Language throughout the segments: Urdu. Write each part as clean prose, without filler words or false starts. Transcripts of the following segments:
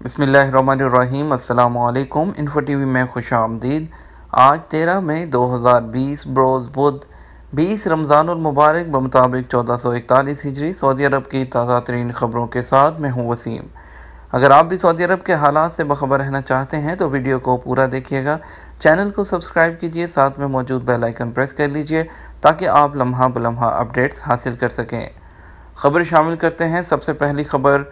بسم اللہ الرحمن الرحیم۔ السلام علیکم۔ انفو ٹی وی میں خوش آمدید۔ آج 13 مئی 2020 بروز بدھ 20 رمضان المبارک بمطابق 1441 ہجری سعودی عرب کی تازہ ترین خبروں کے ساتھ میں ہوں وسیم۔ اگر آپ بھی سعودی عرب کے حالات سے باخبر رہنا چاہتے ہیں تو ویڈیو کو پورا دیکھیے گا، چینل کو سبسکرائب کیجئے، ساتھ میں موجود بیل آئیکن پریس کر لیجئے تاکہ آپ لمحہ بلمحہ اپڈیٹس حاصل کر سکیں۔ خبر شامل کرتے ہیں۔ سب سے پہلی خبر،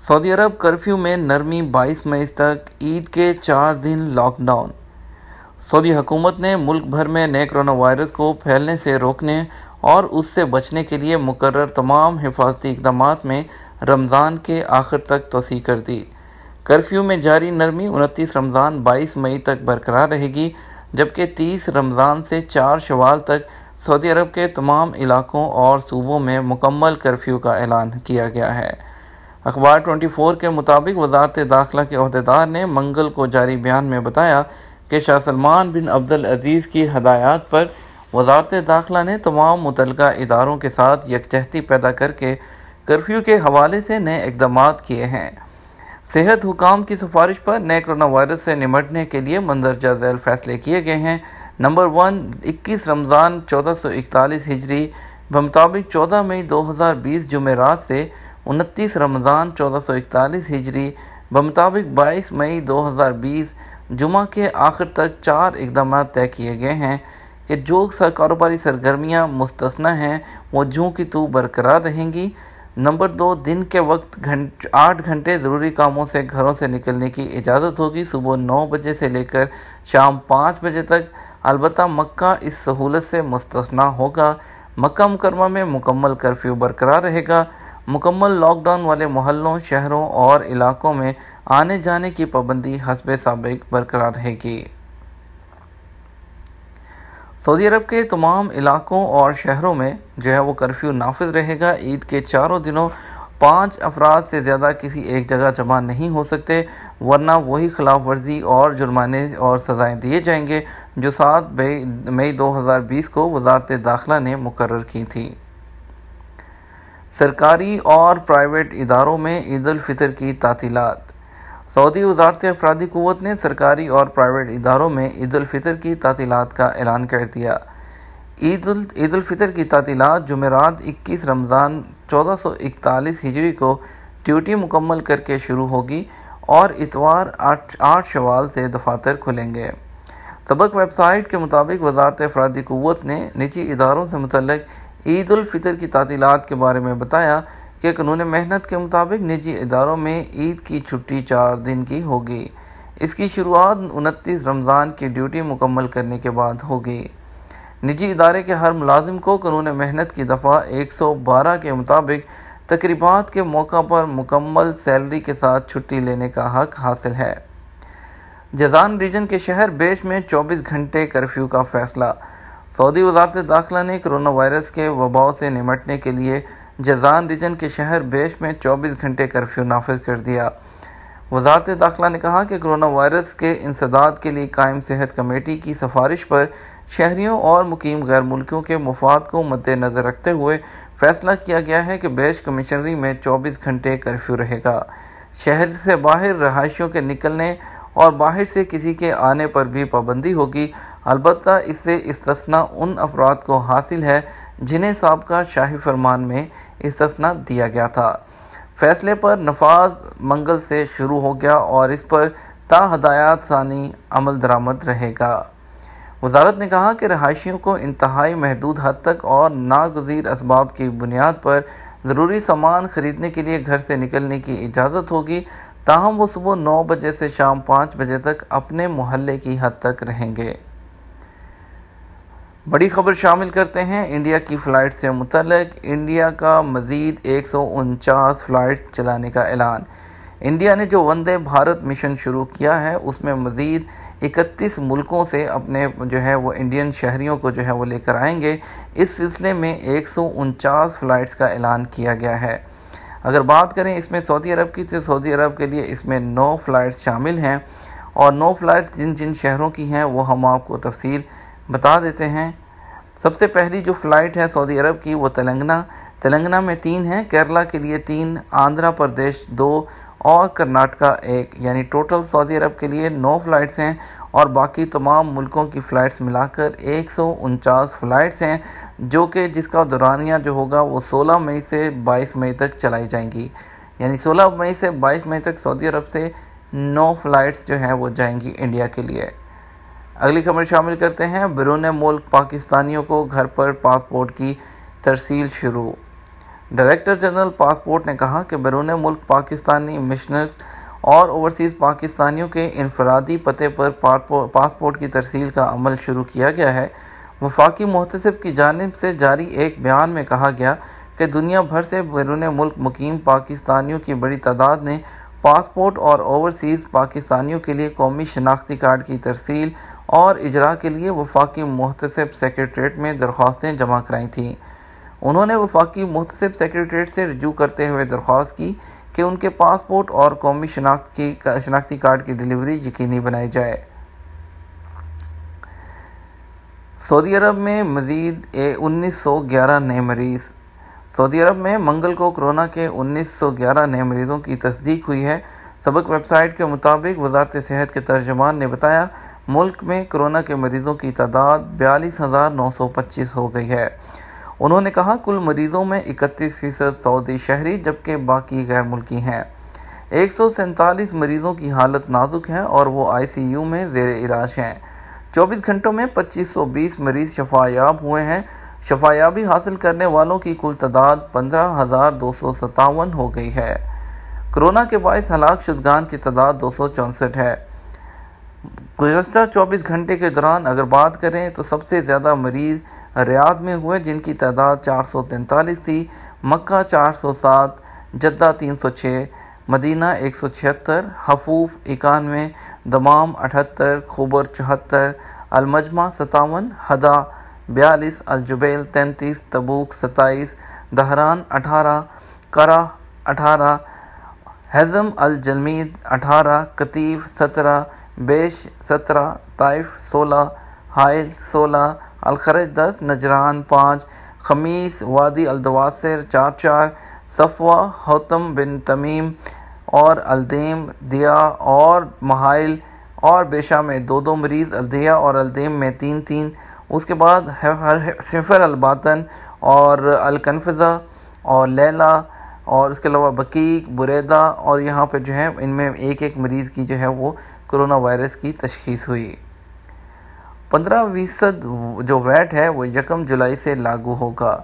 سعودی عرب کرفیو میں نرمی، 22 مئی تک عید کے 4 دن لاک ڈاؤن۔ سعودی حکومت نے ملک بھر میں نئے کرونا وائرس کو پھیلنے سے روکنے اور اس سے بچنے کے لیے مقرر تمام حفاظتی اقدامات میں رمضان کے آخر تک توسیع کر دی۔ کرفیو میں جاری نرمی 29 رمضان 22 مئی تک برقرار رہے گی، جبکہ 30 رمضان سے 4 شوال تک سعودی عرب کے تمام علاقوں اور صوبوں میں مکمل کرفیو کا اعلان کیا گیا ہے۔ اخبار 24 کے مطابق وزارت داخلہ کے عہدیدار نے منگل کو جاری بیان میں بتایا کہ شاہ سلمان بن عبدالعزیز کی ہدایات پر وزارت داخلہ نے تمام متعلقہ اداروں کے ساتھ یکجہتی پیدا کر کے کرفیو کے حوالے سے نئے اقدامات کیے ہیں۔ صحت حکام کی سفارش پر نئے کرونا وائرس سے نمٹنے کے لیے مندرجہ ذیل فیصلے کیے گئے ہیں۔ نمبر 1، 21 رمضان 1441 ہجری بمطابق 14 مئی 2020 جمعرات سے 29 رمضان 1441 ہجری بمطابق 22 مئی 2020 جمعہ کے آخر تک 4 اقدامات طے کیے گئے ہیں کہ جو کاروباری سرگرمیاں مستثنی ہیں وہ جوں کی توں برقرار رہیں گی۔ نمبر 2، دن کے وقت 8 گھنٹے ضروری کاموں سے گھروں سے نکلنے کی اجازت ہوگی، صبح 9 بجے سے لے کر شام 5 بجے تک، البتہ مکہ اس سہولت سے مستثنی ہوگا۔ مکہ مکرمہ میں مکمل کرفیو برقرار رہے گا۔ مکمل لاک ڈاؤن والے محلوں، شہروں اور علاقوں میں آنے جانے کی پابندی حسب سابق برقرار رہے گی۔ سعودی عرب کے تمام علاقوں اور شہروں میں وہ کرفیو نافذ رہے گا۔ عید کے چاروں دنوں 5 افراد سے زیادہ کسی ایک جگہ جمع نہیں ہو سکتے، ورنہ وہی خلاف ورزی اور جرمانے اور سزائیں دیے جائیں گے جو 7 مئی 2020 کو وزارت داخلہ نے مقرر کی تھی۔ سرکاری اور پرائیویٹ اداروں میں عید الفطر کی تعطیلات۔ سعودی وزارت افرادی قوت نے سرکاری اور پرائیویٹ اداروں میں عید الفطر کی تعطیلات کا اعلان کر دیا۔ عید الفطر کی تعطیلات جمعرات 21 رمضان 1441 ہجری کو ڈیوٹی مکمل کر کے شروع ہوگی اور اتوار 8 شوال سے دفاتر کھلیں گے۔ سبق ویب سائٹ کے مطابق وزارت افرادی قوت نے نجی اداروں سے متعلق عید الفطر کی تعطیلات کے بارے میں بتایا کہ قانون محنت کے مطابق نجی اداروں میں عید کی چھٹی 4 دن کی ہوگی۔ اس کی شروعات 29 رمضان کی ڈیوٹی مکمل کرنے کے بعد ہوگی۔ نجی ادارے کے ہر ملازم کو قانون محنت کی دفعہ 112 کے مطابق تقریبات کے موقع پر مکمل سیلری کے ساتھ چھٹی لینے کا حق حاصل ہے۔ جازان ریجن کے شہر بیش میں 24 گھنٹے کرفیو کا فیصلہ۔ سعودی وزارت داخلہ نے کرونا وائرس کے وباء سے نمٹنے کے لیے جازان ریجن کے شہر بیش میں 24 گھنٹے کرفیو نافذ کر دیا۔ وزارت داخلہ نے کہا کہ کرونا وائرس کے انسداد کے لیے قائم صحت کمیٹی کی سفارش پر شہریوں اور مقیم غیر ملکیوں کے مفاد کو مد نظر رکھتے ہوئے فیصلہ کیا گیا ہے کہ بیش کمشنری میں 24 گھنٹے کرفیو رہے گا۔ شہر سے باہر رہائشیوں کے نکلنے اور باہر سے کسی کے آنے پر بھی پابندی ہوگی، البتہ اس سے استثناء ان افراد کو حاصل ہے جنہیں سابقہ شاہی فرمان میں استثناء دیا گیا تھا۔ فیصلے پر نفاذ منگل سے شروع ہو گیا اور اس پر تا ہدایت ثانی عمل درآمد رہے گا۔ وزارت نے کہا کہ رہائشیوں کو انتہائی محدود حد تک اور ناگزیر اسباب کی بنیاد پر ضروری سامان خریدنے کے لیے گھر سے نکلنے کی اجازت ہوگی، تاہم وہ صبح 9 بجے سے شام 5 بجے تک اپنے محلے کی حد تک رہیں گے۔ بڑی خبر شامل کرتے ہیں انڈیا کی فلائٹ سے متعلق۔ انڈیا کا مزید 149 فلائٹ چلانے کا اعلان۔ انڈیا نے جو وندے بھارت مشن شروع کیا ہے اس میں مزید 31 ملکوں سے اپنے وہ انڈین شہریوں کو وہ لے کر آئیں گے۔ اس سلسلے میں 149 فلائٹس کا اعلان کیا گیا ہے۔ اگر بات کریں اس میں سعودی عرب کی تو سعودی عرب کے لیے اس میں 9 فلائٹس شامل ہیں، اور 9 فلائٹس جن شہروں کی ہیں وہ ہم آپ کو تفصیل بتا دیتے ہیں۔ سب سے پہلی جو فلائٹ ہے سعودی عرب کی وہ تلنگانہ میں 3 ہیں، کیرلا کے لیے 3، آندھرا پردیش 2 اور کرناٹکا 1، یعنی ٹوٹل سعودی عرب کے لیے 9 فلائٹس ہیں اور باقی تمام ملکوں کی فلائٹس ملا کر 149 فلائٹس ہیں، جو کہ جس کا دورانیہ جو ہوگا وہ 16 مئی سے 22 مئی تک چلائی جائیں گی، یعنی 16 مئی سے 22 مئی تک سعودی عرب سے 9 فلائٹس جو ہیں وہ جائیں گی انڈیا کے لیے۔ اگلی خبر شامل کرتے ہیں، بیرون ملک پاکستانیوں کو گھر پر پاسپورٹ کی ترسیل شروع۔ ڈائریکٹر جنرل پاسپورٹ نے کہا کہ بیرون ملک پاکستانی مشنرز اور اوورسیز پاکستانیوں کے انفرادی پتے پر پاسپورٹ کی ترسیل کا عمل شروع کیا گیا ہے۔ وفاقی محتسب کی جانب سے جاری ایک بیان میں کہا گیا کہ دنیا بھر سے بیرون ملک مقیم پاکستانیوں کی بڑی تعداد نے پاسپورٹ اور اوورسیز پاکستانیوں کے لیے قومی شناختی کارڈ کی ترسیل اور اجرا کے لیے وفاقی محتسب سیکریٹریٹ میں درخواستیں جمع کرائی تھیں۔ انہوں نے وفاقی محتسب سیکریٹریٹ سے رجوع کرتے ہوئے درخواست کی کہ ان کے پاسپورٹ اور قومی شناختی کارڈ کی ڈیلیوری یقینی بنائی جائے۔ سعودی عرب میں مزید 1911 نئے مریض۔ سعودی عرب میں منگل کو کورونا کے 1911 نئے مریضوں کی تصدیق ہوئی ہے۔ سبق ویب سائٹ کے مطابق وزارت صحت کے ترجمان نے بتایا ملک میں کورونا کے مریضوں کی تعداد 42,925 ہو گئی ہے۔ انہوں نے کہا کل مریضوں میں 31% سعودی شہری جبکہ باقی غیر ملکی ہیں۔ 147 مریضوں کی حالت نازک ہے اور وہ ICU میں زیر علاج ہیں۔ 24 گھنٹوں میں 2520 مریض شفا یاب ہوئے ہیں۔ شفا یابی حاصل کرنے والوں کی کل تعداد 15,257 ہو گئی ہے۔ کورونا کے باعث ہلاک شدگان کی تعداد 264 ہے۔ گزشتہ 24 گھنٹے کے دوران اگر بات کریں تو سب سے زیادہ مریض ریاض میں ہوئے جن کی تعداد 443 تھی، مکہ 407، جدہ 306، مدینہ 176، حفوف 91، دمام 78، خبر 74، المجمع 57، حدا 42، الجبیل 33، تبوک 27، دہران 18، کرہ 18، حزم الجلمید 18، کتیف 17، بیش 17، طائف 16، حائل 16، الخرج 10، نجران 5، خمیس وادی الدواسر 4، صفوہ حتم بن تمیم اور الدیم دیا اور محائل اور بیشہ میں 2 مریض، الدیا اور الدیم میں 3۔ اس کے بعد حفر الباطن اور الکنفذہ اور لیلہ اور اس کے علاوہ بقیق، بریدہ اور یہاں پہ جو ہے ان میں ایک مریض کی جو ہے وہ کرونا وائرس کی تشخیص ہوئی۔ 15% جو ویٹ ہے وہ 1 جولائی سے لاگو ہوگا۔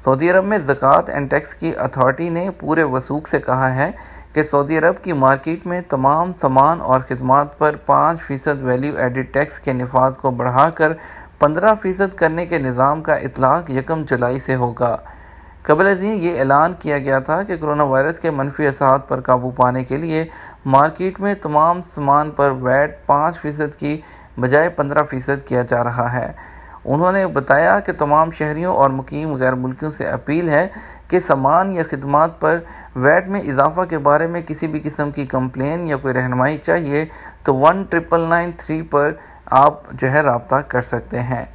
سعودی عرب میں زکوٰۃ اینڈ ٹیکس کی اتھارٹی نے پورے وثوق سے کہا ہے کہ سعودی عرب کی مارکیٹ میں تمام سامان اور خدمات پر 5% ویلیو ایڈڈ ٹیکس کے نفاذ کو بڑھا کر 15% کرنے کے نظام کا اطلاق 1 جولائی سے ہوگا۔ قبل ازیں یہ اعلان کیا گیا تھا کہ کرونا وائرس کے منفی اثرات پر قابو پانے کے لیے مارکیٹ میں تمام سامان پر ویٹ 5% کی بجائے 15% کیا جا رہا ہے۔ انہوں نے بتایا کہ تمام شہریوں اور مقیم غیر ملکیوں سے اپیل ہے کہ سامان یا خدمات پر ویٹ میں اضافہ کے بارے میں کسی بھی قسم کی کمپلین یا کوئی رہنمائی چاہیے تو 199993 پر آپ جو ہے رابطہ کر سکتے ہیں،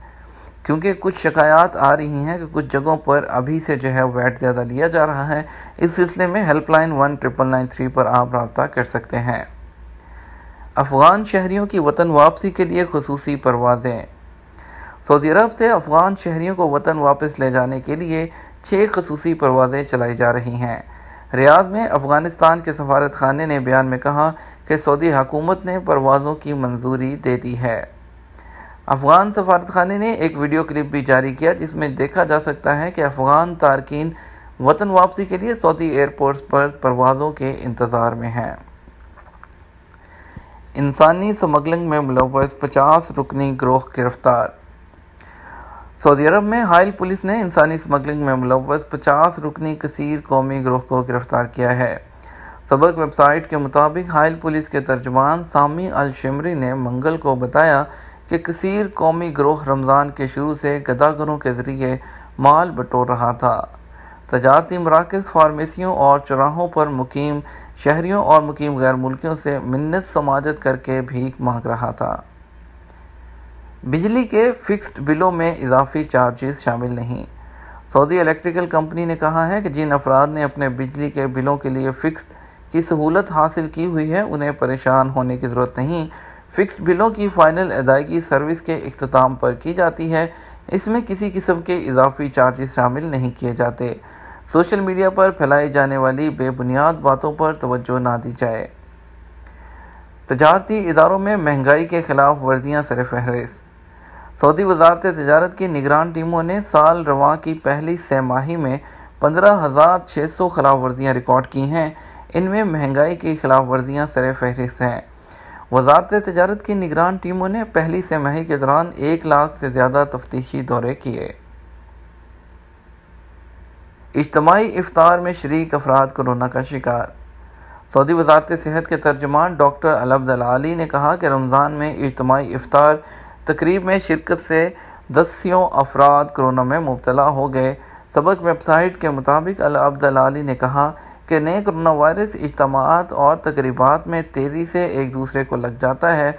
کیونکہ کچھ شکایات آ رہی ہیں کہ کچھ جگہوں پر ابھی سے جو ہے ویٹ زیادہ لیا جا رہا ہے۔ اس سلسلے میں ہیلپ لائن 199993 پر آپ رابطہ کر سکتے ہیں۔ افغان شہریوں کی وطن واپسی کے لیے خصوصی پروازیں۔ سعودی عرب سے افغان شہریوں کو وطن واپس لے جانے کے لیے 6 خصوصی پروازیں چلائی جا رہی ہیں۔ ریاض میں افغانستان کے سفارت خانے نے بیان میں کہا کہ سعودی حکومت نے پروازوں کی منظوری دے دی ہے۔ افغان سفارت خانے نے ایک ویڈیو کلپ بھی جاری کیا جس میں دیکھا جا سکتا ہے کہ افغان تارکین وطن واپسی کے لیے سعودی ایئرپورٹس پر پروازوں کے انتظار میں ہیں۔ انسانی سمگلنگ میں ملوث 50 رکنی گروہ گرفتار۔ سعودی عرب میں حائل پولیس نے انسانی سمگلنگ میں ملوث 50 رکنی کثیر قومی گروہ کو گرفتار کیا ہے۔ سبق ویب سائٹ کے مطابق حائل پولیس کے ترجمان سامی الشمری نے منگل کو بتایا کہ کثیر قومی گروہ رمضان کے شروع سے گداگروں کے ذریعے مال بٹور رہا تھا، تجارتی مراکز، فارمیسیوں اور چوراہوں پر مقیم شہریوں اور مقیم غیر ملکیوں سے منت سماجت کر کے بھیک مانگ رہا تھا۔ بجلی کے فکسڈ بلوں میں اضافی چارجز شامل نہیں۔ سعودی الیکٹریکل کمپنی نے کہا ہے کہ جن افراد نے اپنے بجلی کے بلوں کے لیے فکسڈ کی سہولت حاصل کی ہوئی ہے انہیں پریشان ہونے کی ضرورت نہیں۔ فکسڈ بلوں کی فائنل ادائیگی سروس کے اختتام پر کی جاتی ہے، اس میں کسی قسم کے اضافی چارجز شامل نہیں کیے جاتے۔ سوشل میڈیا پر پھیلائی جانے والی بے بنیاد باتوں پر توجہ نہ دی جائے۔ تجارتی اداروں میں مہنگائی کے خلاف ورزیاں سر فہرست۔ سعودی وزارت تجارت کی نگران ٹیموں نے سال رواں کی پہلی سہ ماہی میں 15,600 خلاف ورزیاں ریکارڈ کی ہیں، ان میں مہنگائی کی خلاف ورزیاں سر فہرست ہیں۔ وزارت تجارت کی نگران ٹیموں نے پہلی سہ ماہی کے دوران 1 لاکھ سے زیادہ تفتیشی دورے کیے۔ اجتماعی افطار میں شریک افراد کورونا کا شکار۔ سعودی وزارت صحت کے ترجمان ڈاکٹر العبد العالی نے کہا کہ رمضان میں اجتماعی افطار تقریب میں شرکت سے 10 افراد کورونا میں مبتلا ہو گئے۔ سبق ویب سائٹ کے مطابق العبد العالی نے کہا کہ نئے کورونا وائرس اجتماعات اور تقریبات میں تیزی سے ایک دوسرے کو لگ جاتا ہے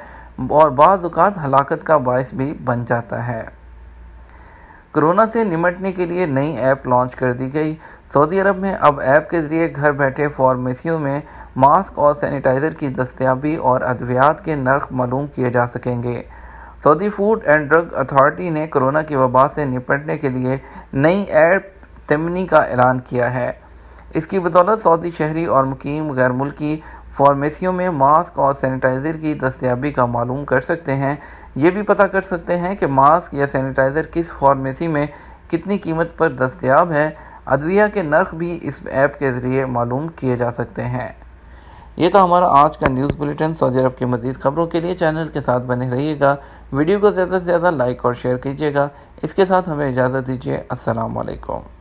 اور بعض اوقات ہلاکت کا باعث بھی بن جاتا ہے۔ کورونا سے نمٹنے کے لیے نئی ایپ لانچ کر دی گئی۔ سعودی عرب میں اب ایپ کے ذریعے گھر بیٹھے فارمیسیوں میں ماسک اور سینیٹائزر کی دستیابی اور ادویات کے نرخ معلوم کیے جا سکیں گے۔ سعودی فوڈ اینڈ ڈرگ اتھارٹی نے کورونا کی وبا سے نپٹنے کے لیے نئی ایپ تمنی کا اعلان کیا ہے۔ اس کی بدولت سعودی شہری اور مقیم غیر ملکی فارمیسیوں میں ماسک اور سینیٹائزر کی دستیابی کا معلوم کر سکتے ہیں۔ یہ بھی پتہ کر سکتے ہیں کہ ماسک یا سینیٹائزر کس فارمیسی میں کتنی قیمت پر دستیاب ہے۔ ادویہ کے نرخ بھی اس ایپ کے ذریعے معلوم کیے جا سکتے ہیں۔ یہ تھا ہمارا آج کا نیوز بلیٹن۔ سعودی عرب کی مزید خبروں کے لیے چینل کے ساتھ بنے رہیے گا۔ ویڈیو کو زیادہ سے زیادہ لائک اور شیئر کیجیے گا۔ اس کے ساتھ ہمیں اجازت دیجیے۔ السلام علیکم۔